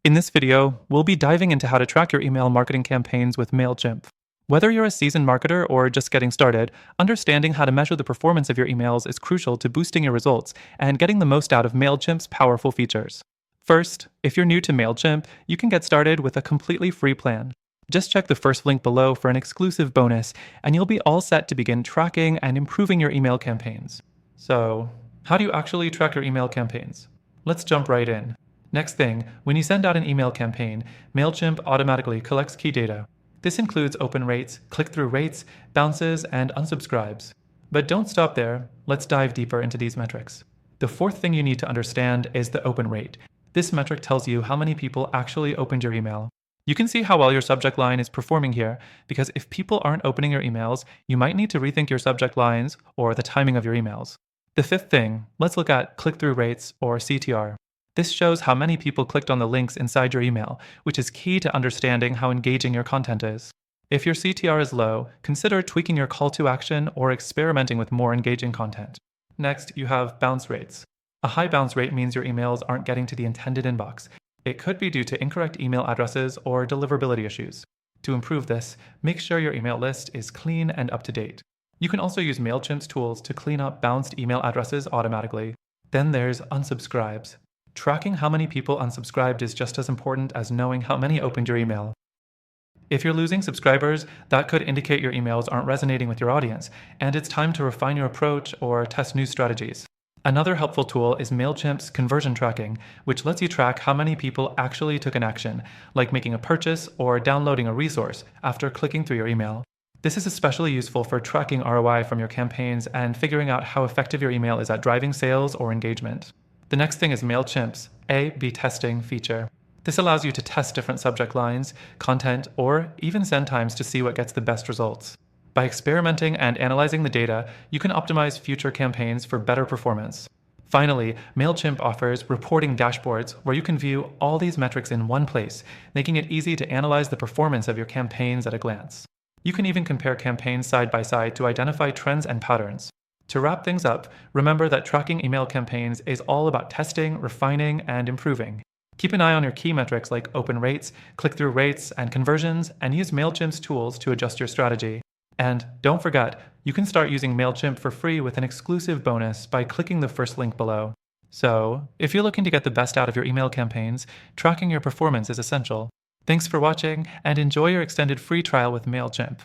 In this video, we'll be diving into how to track your email marketing campaigns with Mailchimp. Whether you're a seasoned marketer or just getting started, understanding how to measure the performance of your emails is crucial to boosting your results and getting the most out of Mailchimp's powerful features. First, if you're new to Mailchimp, you can get started with a completely free plan. Just check the first link below for an exclusive bonus, and you'll be all set to begin tracking and improving your email campaigns. So, how do you actually track your email campaigns? Let's jump right in. Next thing, when you send out an email campaign, Mailchimp automatically collects key data. This includes open rates, click-through rates, bounces, and unsubscribes. But don't stop there. Let's dive deeper into these metrics. The fourth thing you need to understand is the open rate. This metric tells you how many people actually opened your email. You can see how well your subject line is performing here, because if people aren't opening your emails, you might need to rethink your subject lines or the timing of your emails. The fifth thing, let's look at click-through rates or CTR. This shows how many people clicked on the links inside your email, which is key to understanding how engaging your content is. If your CTR is low, consider tweaking your call to action or experimenting with more engaging content. Next, you have bounce rates. A high bounce rate means your emails aren't getting to the intended inbox. It could be due to incorrect email addresses or deliverability issues. To improve this, make sure your email list is clean and up to date. You can also use Mailchimp's tools to clean up bounced email addresses automatically. Then there's unsubscribes. Tracking how many people unsubscribed is just as important as knowing how many opened your email. If you're losing subscribers, that could indicate your emails aren't resonating with your audience, and it's time to refine your approach or test new strategies. Another helpful tool is Mailchimp's conversion tracking, which lets you track how many people actually took an action, like making a purchase or downloading a resource after clicking through your email. This is especially useful for tracking ROI from your campaigns and figuring out how effective your email is at driving sales or engagement. The next thing is Mailchimp's A/B testing feature. This allows you to test different subject lines, content, or even send times to see what gets the best results. By experimenting and analyzing the data, you can optimize future campaigns for better performance. Finally, Mailchimp offers reporting dashboards where you can view all these metrics in one place, making it easy to analyze the performance of your campaigns at a glance. You can even compare campaigns side by side to identify trends and patterns. To wrap things up, remember that tracking email campaigns is all about testing, refining, and improving. Keep an eye on your key metrics like open rates, click-through rates, and conversions, and use Mailchimp's tools to adjust your strategy. And don't forget, you can start using Mailchimp for free with an exclusive bonus by clicking the first link below. So, if you're looking to get the best out of your email campaigns, tracking your performance is essential. Thanks for watching, and enjoy your extended free trial with Mailchimp.